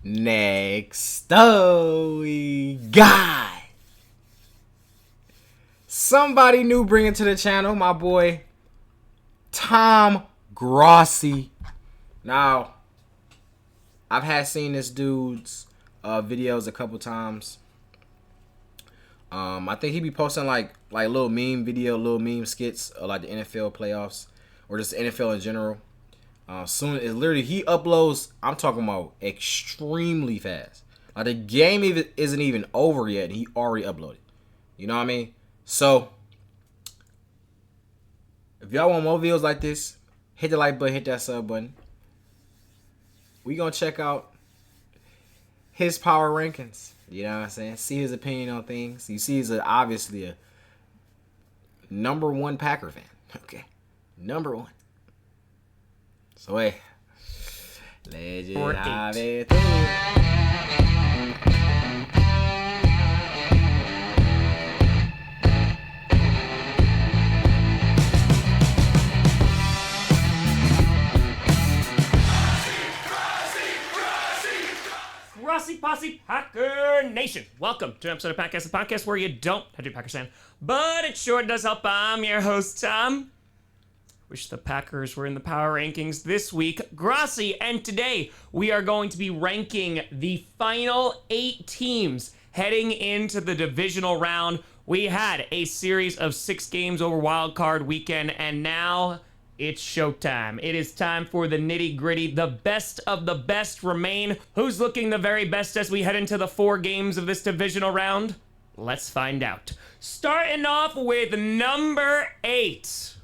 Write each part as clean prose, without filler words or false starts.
Next up, we got somebody new bringing to the channel, my boy Tom Grossi. Now, I've had seen this dude's videos a couple times. I think he be posting like little meme skits of like the NFL playoffs or just the NFL in general. Soon it's literally he uploads. I'm talking about extremely fast. Like the game isn't even over yet, and he already uploaded. You know what I mean? So if y'all want more videos like this, hit the like button, hit that sub button. We gonna check out his power rankings. You know what I'm saying? See his opinion on things. You see, he's obviously a #1 Packer fan. Okay, #1. So hey, let's just have it. Grossi Posse Packer Nation. Welcome to an episode of Podcast, the podcast where you don't have to be Packers fan, but it sure does help. I'm your host, Tom. Wish the Packers were in the power rankings this week. Grossi, and today we are going to be ranking the final 8 teams heading into the divisional round. We had a series of 6 games over Wild Card weekend, and now it's showtime. It is time for the nitty-gritty. The best of the best remain. Who's looking the very best as we head into the 4 games of this divisional round? Let's find out. Starting off with number 8.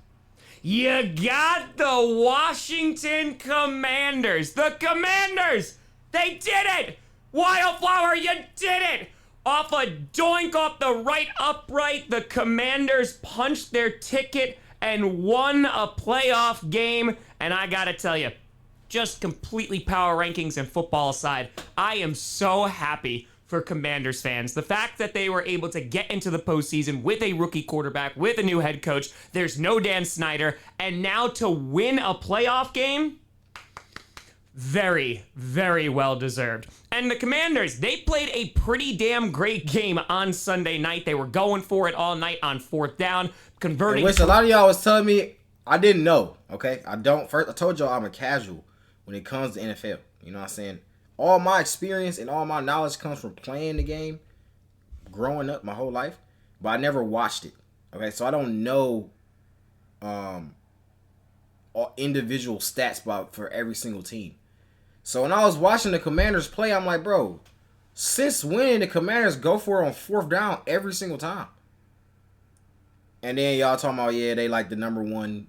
You got the Washington Commanders. The Commanders! They did it! Wildflower, you did it! Off a doink off the right upright, the Commanders punched their ticket and won a playoff game. And I gotta tell you, just completely power rankings and football aside, I am so happy for Commanders fans. The fact that they were able to get into the postseason with a rookie quarterback, with a new head coach, there's no Dan Snyder, and now to win a playoff game, very, very well deserved. And the Commanders, they played a pretty damn great game on Sunday night. They were going for it all night on 4th down, converting. Which a lot of y'all was telling me I didn't know. Okay, I told y'all I'm a casual when it comes to NFL. You know what I'm saying? All my experience and all my knowledge comes from playing the game, growing up my whole life, but I never watched it. Okay, so I don't know all individual stats for every single team. So when I was watching the Commanders play, I'm like, bro, since when the Commanders go for it on 4th down every single time? And then y'all talking about, yeah, they like the #1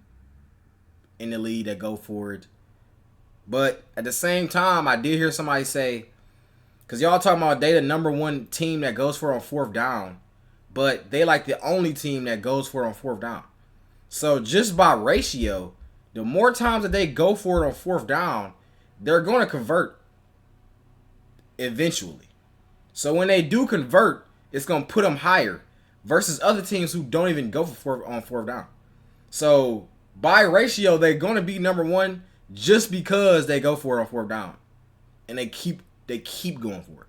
in the league that go for it. But at the same time, I did hear somebody say, because y'all talking about they the #1 team that goes for it on 4th down, but they like the only team that goes for it on 4th down. So just by ratio, the more times that they go for it on 4th down, they're going to convert eventually. So when they do convert, it's going to put them higher versus other teams who don't even go for on 4th down. So by ratio, they're going to be #1 just because they go for it on 4th down, and they keep going for it,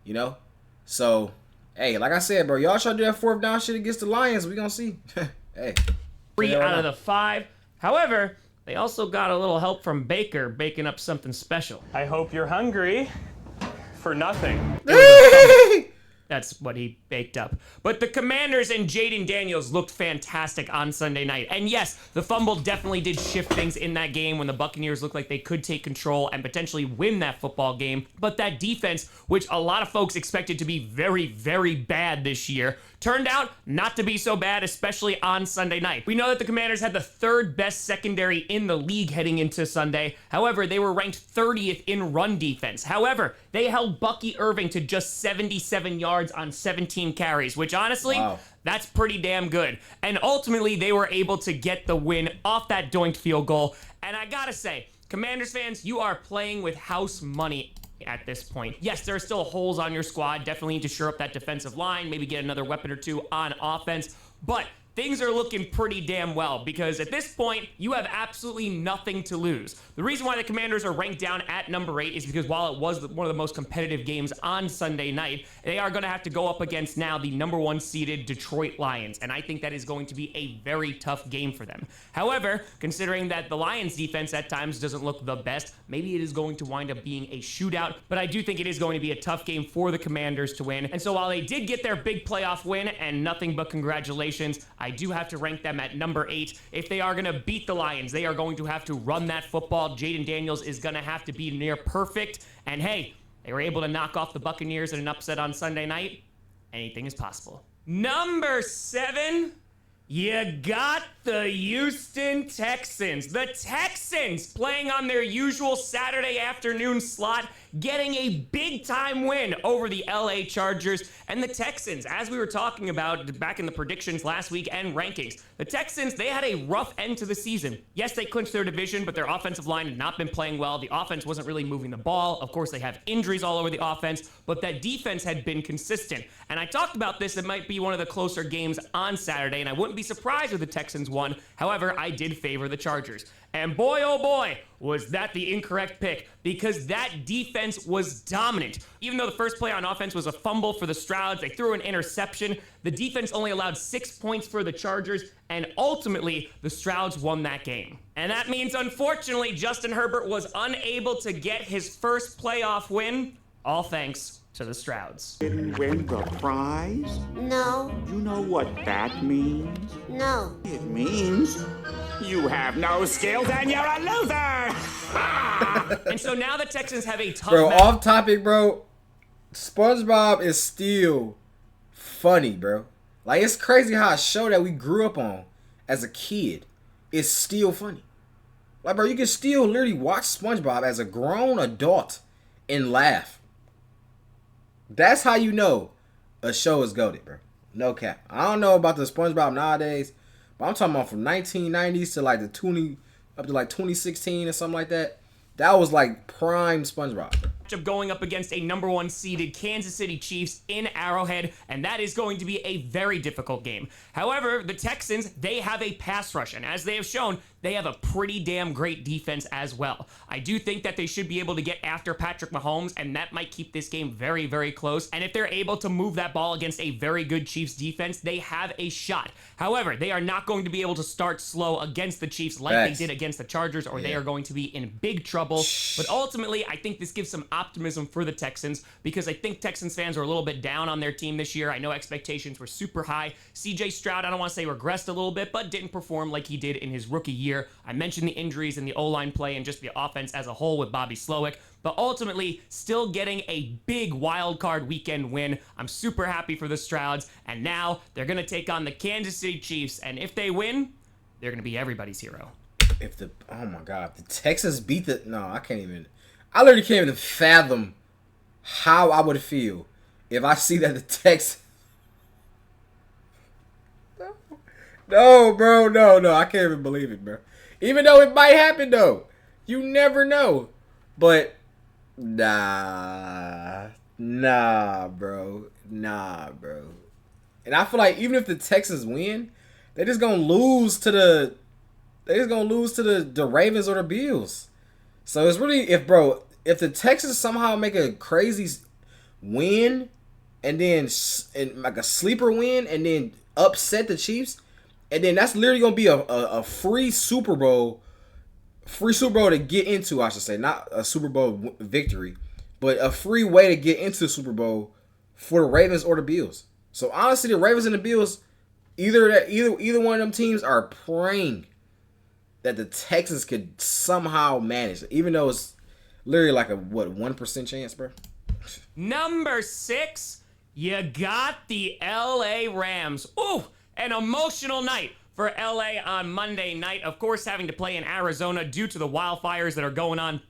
you know. So hey, like I said, bro, y'all try to do that 4th down shit against the Lions. We gonna see. Hey, 3 out of the 5. However, they also got a little help from Baker baking up something special. I hope you're hungry for nothing. That's what he baked up. But the Commanders and Jaden Daniels looked fantastic on Sunday night. And yes, the fumble definitely did shift things in that game when the Buccaneers looked like they could take control and potentially win that football game. But that defense, which a lot of folks expected to be very, very bad this year, turned out not to be so bad, especially on Sunday night. We know that the Commanders had the 3rd best secondary in the league heading into Sunday. However, they were ranked 30th in run defense. However, they held Bucky Irving to just 77 yards on 17 carries, which honestly, wow, that's pretty damn good. And ultimately, they were able to get the win off that doinked field goal. And I gotta say, Commanders fans, you are playing with house money at this point. Yes, there are still holes on your squad. Definitely need to shore up that defensive line, maybe get another weapon or 2 on offense. But things are looking pretty damn well because at this point, you have absolutely nothing to lose. The reason why the Commanders are ranked down at number 8 is because while it was one of the most competitive games on Sunday night, they are going to have to go up against now the number 1 seeded Detroit Lions, and I think that is going to be a very tough game for them. However, considering that the Lions defense at times doesn't look the best, maybe it is going to wind up being a shootout, but I do think it is going to be a tough game for the Commanders to win. And so while they did get their big playoff win, and nothing but congratulations, I do have to rank them at number 8. If they are going to beat the Lions, they are going to have to run that football. Jaden Daniels is going to have to be near perfect. And hey, they were able to knock off the Buccaneers in an upset on Sunday night. Anything is possible. Number 7, you got the Houston Texans. The Texans playing on their usual Saturday afternoon slot, getting a big-time win over the LA Chargers. And the Texans, as we were talking about back in the predictions last week and rankings, the Texans, they had a rough end to the season. Yes, they clinched their division, but their offensive line had not been playing well. The offense wasn't really moving the ball. Of course, they have injuries all over the offense, but that defense had been consistent. And I talked about this. It might be one of the closer games on Saturday, and I wouldn't be surprised if the Texans won. However, I did favor the Chargers. And boy, oh boy, was that the incorrect pick, because that defense was dominant. Even though the first play on offense was a fumble for the Strouds, they threw an interception, the defense only allowed 6 points for the Chargers, and ultimately, the Strouds won that game. And that means, unfortunately, Justin Herbert was unable to get his first playoff win, all thanks to the Strouds. Didn't win the prize? No, You know what that means? no. It means you have no skills and you're a loser! And so now the Texans have a tough Bro, match. off topic, bro. SpongeBob is still funny, bro. Like, it's crazy how a show that we grew up on as a kid is still funny. Like, bro, you can still literally watch SpongeBob as a grown adult and laugh. That's how you know a show is goated, bro. No cap. I don't know about the SpongeBob nowadays, but I'm talking about from 1990s to like up to like 2016 or something like that. That was like prime SpongeBob, bro. Of going up against a number 1 seeded Kansas City Chiefs in Arrowhead, and that is going to be a very difficult game. However, the Texans, they have a pass rush, and as they have shown, they have a pretty damn great defense as well. I do think that they should be able to get after Patrick Mahomes, and that might keep this game very, very close. And if they're able to move that ball against a very good Chiefs defense, they have a shot. However, they are not going to be able to start slow against the Chiefs like Facts. they did against the Chargers, or they are going to be in big trouble. But ultimately, I think this gives some optimism for the Texans, because I think Texans fans are a little bit down on their team this year. I know expectations were super high. CJ Stroud, I don't want to say regressed a little bit, but didn't perform like he did in his rookie year. I mentioned the injuries in the O-line play and just the offense as a whole with Bobby Slowick, but ultimately still getting a big wild card weekend win. I'm super happy for the Strouds, and now they're going to take on the Kansas City Chiefs, and if they win, they're going to be everybody's hero. Oh my God, the Texans beat I literally can't even fathom how I would feel if I see that the Texans. No, bro, no, I can't even believe it, bro. Even though it might happen, though. You never know. But, nah, bro. And I feel like even if the Texans win, they're just going to lose to the Ravens or the Bills. So it's really, if the Texans somehow make a crazy win and then like a sleeper win and then upset the Chiefs, and then that's literally gonna be a free Super Bowl to get into. I should say, not a Super Bowl victory, but a free way to get into the Super Bowl for the Ravens or the Bills. So honestly, the Ravens and the Bills, either one of them teams are praying that the Texans could somehow manage it, even though it's literally like a 1% chance, bro. Number 6, you got the LA Rams. Ooh, an emotional night for LA on Monday night. Of course, having to play in Arizona due to the wildfires that are going on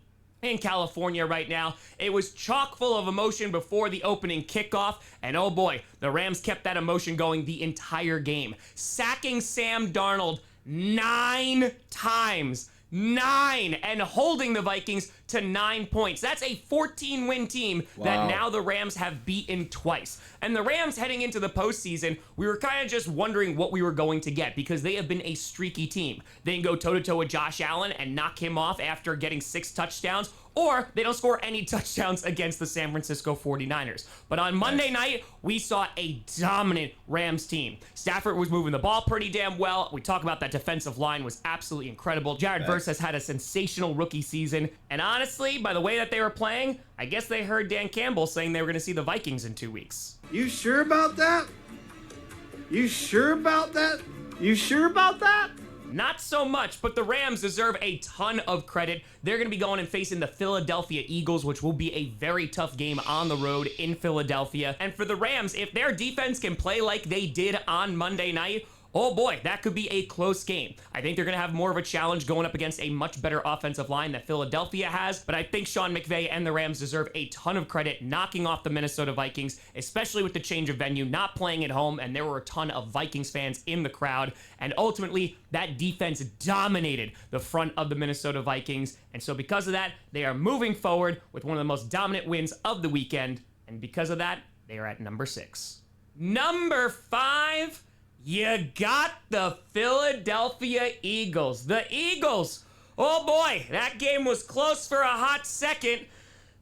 in California right now. It was chock full of emotion before the opening kickoff, and oh boy, the Rams kept that emotion going the entire game, sacking Sam Darnold 9 times. 9 and holding the Vikings to 9 points. That's a 14-win team that now the Rams have beaten twice. And the Rams heading into the postseason, we were kind of just wondering what we were going to get because they have been a streaky team. They can go toe-to-toe with Josh Allen and knock him off after getting 6 touchdowns, or they don't score any touchdowns against the San Francisco 49ers. But on Monday night, we saw a dominant Rams team. Stafford was moving the ball pretty damn well. We talk about that defensive line was absolutely incredible. Jared Verse has had a sensational rookie season. And honestly, by the way that they were playing, I guess they heard Dan Campbell saying they were going to see the Vikings in 2 weeks. You sure about that? You sure about that? You sure about that? Not so much, but the Rams deserve a ton of credit. They're going to be going and facing the Philadelphia Eagles, which will be a very tough game on the road in Philadelphia. And for the Rams, if their defense can play like they did on Monday night, oh boy, that could be a close game. I think they're going to have more of a challenge going up against a much better offensive line that Philadelphia has, but I think Sean McVay and the Rams deserve a ton of credit knocking off the Minnesota Vikings, especially with the change of venue, not playing at home, and there were a ton of Vikings fans in the crowd, and ultimately, that defense dominated the front of the Minnesota Vikings, and so because of that, they are moving forward with one of the most dominant wins of the weekend, and because of that, they are at number 6. Number 5... you got the Philadelphia Eagles. The Eagles. Oh boy, that game was close for a hot second.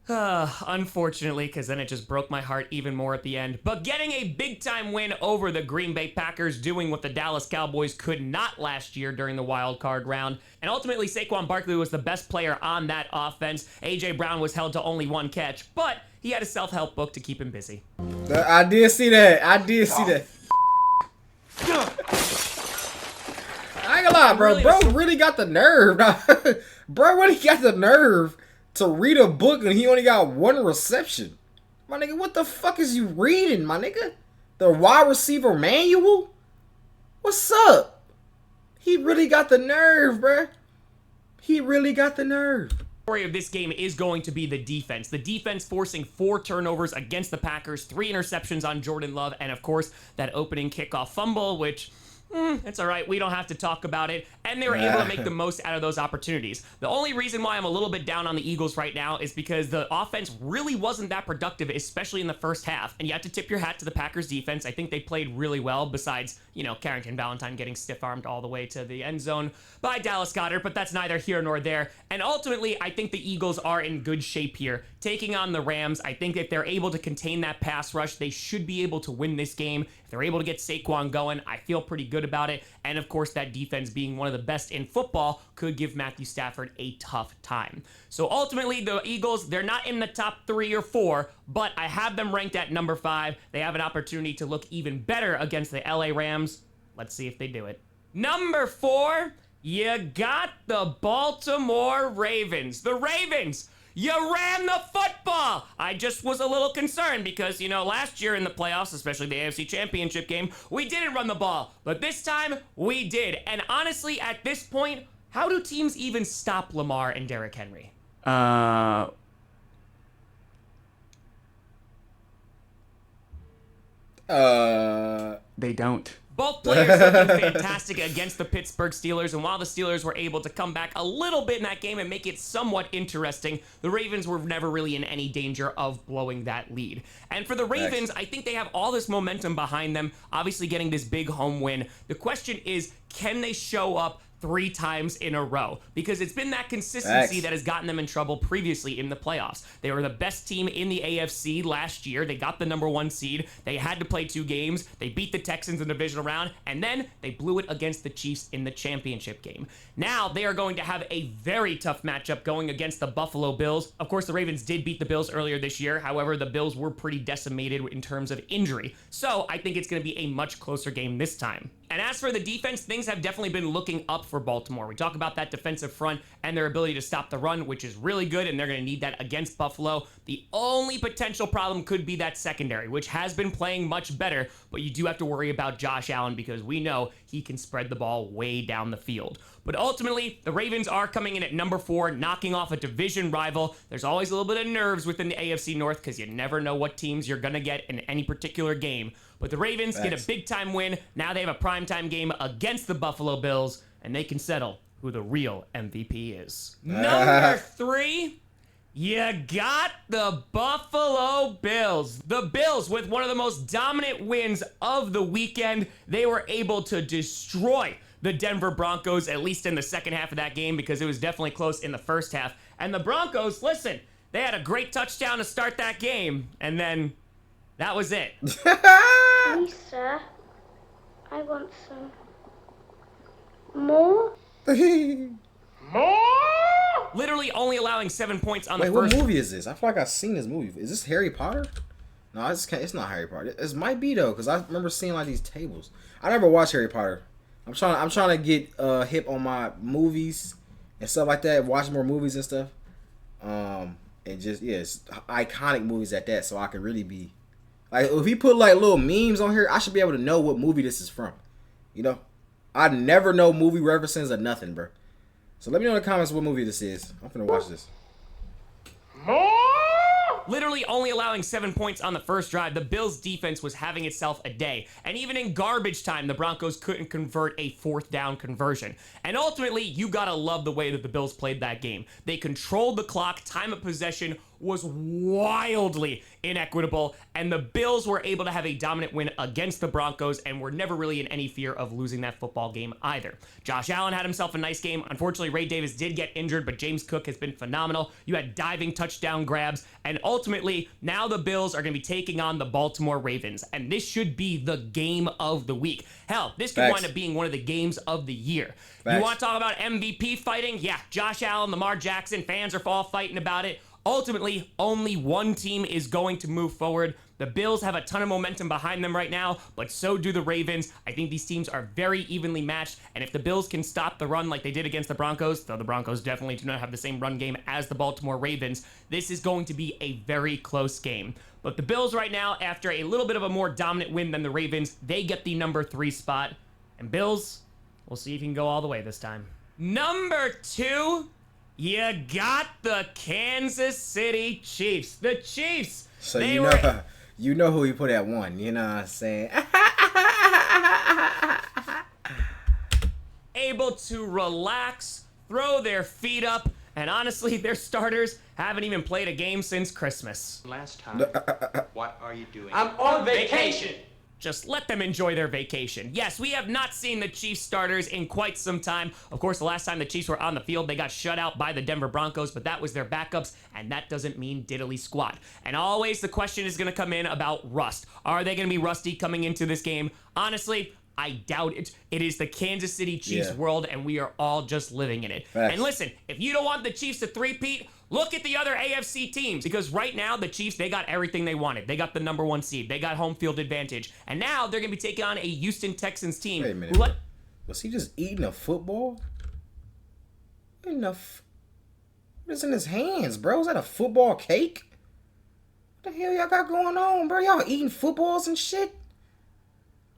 Unfortunately, because then it just broke my heart even more at the end. But getting a big-time win over the Green Bay Packers, doing what the Dallas Cowboys could not last year during the wild card round. And ultimately, Saquon Barkley was the best player on that offense. A.J. Brown was held to only 1 catch, but he had a self-help book to keep him busy. I did see that. I ain't gonna lie, bro. Bro really got the nerve. Bro really got the nerve to read a book and he only got 1 reception. My nigga, what the fuck is you reading, my nigga? The wide receiver manual? What's up? He really got the nerve, bro. He really got the nerve. Story of this game is going to be the defense. The defense forcing 4 turnovers against the Packers, 3 interceptions on Jordan Love, and of course, that opening kickoff fumble, which... it's all right. We don't have to talk about it. And they were able to make the most out of those opportunities. The only reason why I'm a little bit down on the Eagles right now is because the offense really wasn't that productive, especially in the first half. And you have to tip your hat to the Packers defense. I think they played really well besides, Carrington Valentine getting stiff-armed all the way to the end zone by Dallas Goedert, but that's neither here nor there. And ultimately, I think the Eagles are in good shape here. Taking on the Rams, I think if they're able to contain that pass rush, they should be able to win this game. If they're able to get Saquon going, I feel pretty good about it. And of course, that defense being one of the best in football could give Matthew Stafford a tough time. So ultimately, the Eagles, they're not in the top 3 or 4, but I have them ranked at number 5. They have an opportunity to look even better against the LA Rams. Let's see if they do it. Number 4, you got the Baltimore Ravens. The Ravens! You ran the football! I just was a little concerned because, last year in the playoffs, especially the AFC Championship game, we didn't run the ball. But this time, we did. And honestly, at this point, how do teams even stop Lamar and Derrick Henry? They don't. Both players looking fantastic against the Pittsburgh Steelers, and while the Steelers were able to come back a little bit in that game and make it somewhat interesting, the Ravens were never really in any danger of blowing that lead. And for the Ravens, I think they have all this momentum behind them, obviously getting this big home win. The question is, can they show up 3 times in a row? Because it's been that consistency that has gotten them in trouble previously in the playoffs. They were the best team in the AFC last year. They got the number 1 seed. They had to play 2 games. They beat the Texans in the divisional round, and then they blew it against the Chiefs in the championship game. Now they are going to have a very tough matchup going against the Buffalo Bills. Of course, the Ravens did beat the Bills earlier this year. However, the Bills were pretty decimated in terms of injury. So I think it's going to be a much closer game this time. And as for the defense, things have definitely been looking up for Baltimore. We talk about that defensive front and their ability to stop the run, which is really good, and they're going to need that against Buffalo. The only potential problem could be that secondary, which has been playing much better, but you do have to worry about Josh Allen because we know he can spread the ball way down the field. But ultimately, the Ravens are coming in at number 4, knocking off a division rival. There's always a little bit of nerves within the AFC North because you never know what teams you're going to get in any particular game. But the Ravens get a big-time win. Now they have a primetime game against the Buffalo Bills, and they can settle who the real MVP is. Number 3, you got the Buffalo Bills. The Bills, with one of the most dominant wins of the weekend, they were able to destroy the Denver Broncos, at least in the second half of that game, because it was definitely close in the first half. And the Broncos, listen, they had a great touchdown to start that game, and then that was it. Lisa, I want some more. Literally only allowing 7 points on the Wait, first. what movie is this? I feel like I've seen this movie. Is this Harry Potter? No, it's not Harry Potter. It might be though, because I remember seeing like these tables. I never watched Harry Potter. I'm trying to get hip on my movies and stuff like that. Watch more movies and stuff. And just it's iconic movies at that, so I can really be like, if he put like little memes on here, I should be able to know what movie this is from. You know, I never know movie references or nothing, bro. So let me know in the comments what movie this is. I'm gonna watch this. Literally only allowing 7 points on the first drive. The Bills' defense was having itself a day. And even in garbage time, the Broncos couldn't convert a 4th down conversion. And ultimately, you gotta love the way that the Bills played that game. They controlled the clock, time of possession was wildly inequitable, and the Bills were able to have a dominant win against the Broncos and were never really in any fear of losing that football game either. Josh Allen had himself a nice game. Unfortunately, Ray Davis did get injured, but James Cook has been phenomenal. You had diving touchdown grabs, and ultimately, now the Bills are going to be taking on the Baltimore Ravens, and this should be the game of the week. Hell, this could wind up being one of the games of the year. You want to talk about MVP fighting? Yeah, Josh Allen, Lamar Jackson, fans are all fighting about it. Ultimately, only one team is going to move forward. The Bills have a ton of momentum behind them right now, but so do the Ravens. I think these teams are very evenly matched, and if the Bills can stop the run like they did against the Broncos, though the Broncos definitely do not have the same run game as the Baltimore Ravens, this is going to be a very close game. But the Bills right now, after a little bit of a more dominant win than the Ravens, they get the number 3 spot. And Bills, we'll see if you can go all the way this time. Number 2... you got the Kansas City Chiefs. The Chiefs. So you know who he put at 1. You know what I'm saying? Able to relax, throw their feet up, and honestly, their starters haven't even played a game since Christmas. Last time, what are you doing? I'm on vacation. Just let them enjoy their vacation. Yes, we have not seen the Chiefs starters in quite some time. Of course, the last time the Chiefs were on the field, they got shut out by the Denver Broncos, but that was their backups, and that doesn't mean diddly squat. And always the question is going to come in about rust. Are they going to be rusty coming into this game? Honestly, I doubt it. It is the Kansas City Chiefs world, and we are all just living in it. And listen, if you don't want the Chiefs to three-peat, look at the other AFC teams, because right now, the Chiefs, they got everything they wanted. They got the number 1 seed. They got home field advantage. And now they're going to be taking on a Houston Texans team. Wait a minute. Was he just eating a football? What is in his hands, bro? Is that a football cake? What the hell y'all got going on, bro? Y'all eating footballs and shit?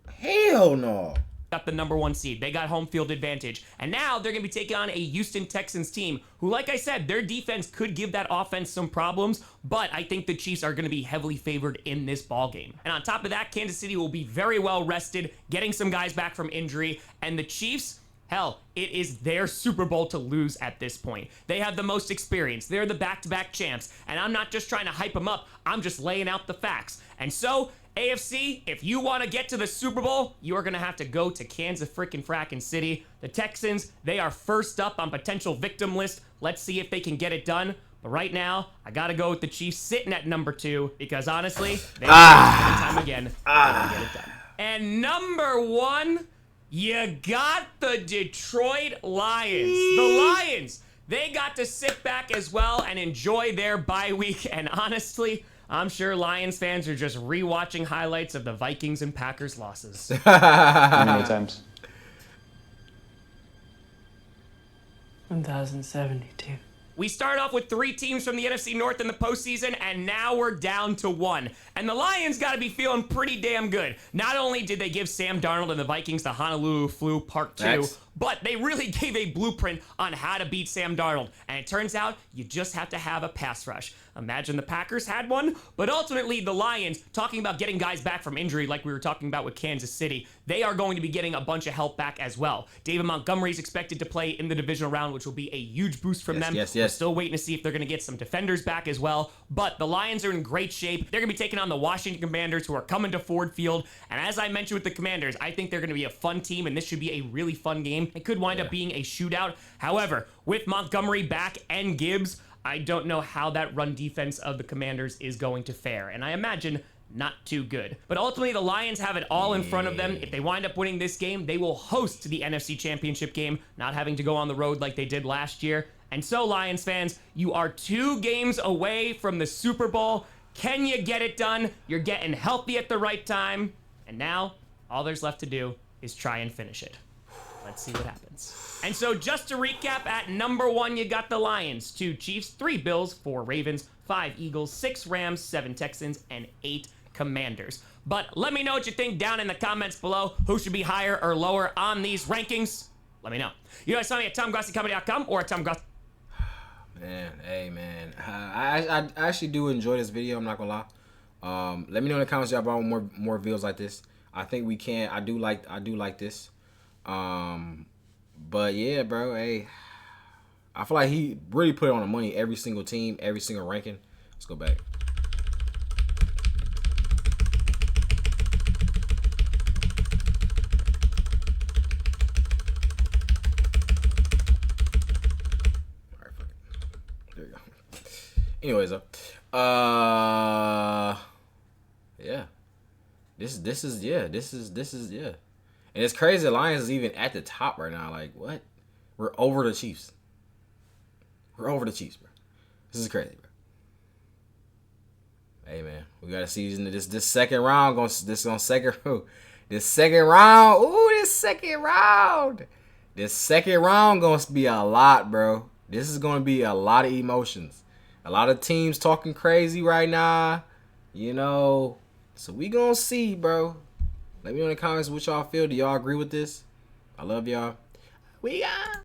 Hell no. Got the number 1 seed. They got home field advantage. And now they're going to be taking on a Houston Texans team who, like I said, their defense could give that offense some problems, but I think the Chiefs are going to be heavily favored in this ball game. And on top of that, Kansas City will be very well rested, getting some guys back from injury, and the Chiefs, hell, it is their Super Bowl to lose at this point. They have the most experience. They're the back-to-back champs, and I'm not just trying to hype them up. I'm just laying out the facts. And so, AFC, if you want to get to the Super Bowl, you are going to have to go to Kansas frackin' City. The Texans, they are first up on potential victim list. Let's see if they can get it done. But right now, I got to go with the Chiefs sitting at number 2 because honestly, they time again, they don't get it done. And number 1, you got the Detroit Lions. The Lions, they got to sit back as well and enjoy their bye week. And honestly, I'm sure Lions fans are just rewatching highlights of the Vikings and Packers losses. How many times? 1072. We start off with 3 teams from the NFC North in the postseason, and now we're down to 1. And the Lions got to be feeling pretty damn good. Not only did they give Sam Darnold and the Vikings the Honolulu Flu Part 2, but they really gave a blueprint on how to beat Sam Darnold. And it turns out you just have to have a pass rush. Imagine the Packers had one, but ultimately the Lions, talking about getting guys back from injury like we were talking about with Kansas City, they are going to be getting a bunch of help back as well. David Montgomery is expected to play in the divisional round, which will be a huge boost from them. We're still waiting to see if they're going to get some defenders back as well, but the Lions are in great shape. They're going to be taking on the Washington Commanders, who are coming to Ford Field, and as I mentioned with the Commanders, I think they're going to be a fun team, and this should be a really fun game. It could wind up being a shootout. However, with Montgomery back and Gibbs, I don't know how that run defense of the Commanders is going to fare, and I imagine not too good. But ultimately, the Lions have it all in front of them. If they wind up winning this game, they will host the NFC Championship game, not having to go on the road like they did last year. And so, Lions fans, you are 2 games away from the Super Bowl. Can you get it done? You're getting healthy at the right time. And now, all there's left to do is try and finish it. Let's see what happens. And so just to recap, at number 1, you got the Lions, 2 Chiefs, 3 Bills, 4 Ravens, 5 Eagles, 6 Rams, 7 Texans, and 8 Commanders. But let me know what you think down in the comments below. Who should be higher or lower on these rankings? Let me know. You guys saw me at TomGrossiComedy.com or at TomGrossi. Man, hey man, I actually do enjoy this video. I'm not gonna lie. Let me know in the comments y'all want more videos like this. I think we can. I do like this. But yeah, bro. Hey, I feel like he really put it on the money. Every single team, every single ranking. Let's go back. Anyways, yeah, this is yeah, and it's crazy. The Lions is even at the top right now. Like what? We're over the Chiefs. We're over the Chiefs, bro. This is crazy, bro. Hey man, we gotta see this second round. This second round. Ooh, this second round. This second round gonna be a lot, bro. This is gonna be a lot of emotions. A lot of teams talking crazy right now, you know. So we gonna see, bro. Let me know in the comments what y'all feel. Do y'all agree with this? I love y'all. We got.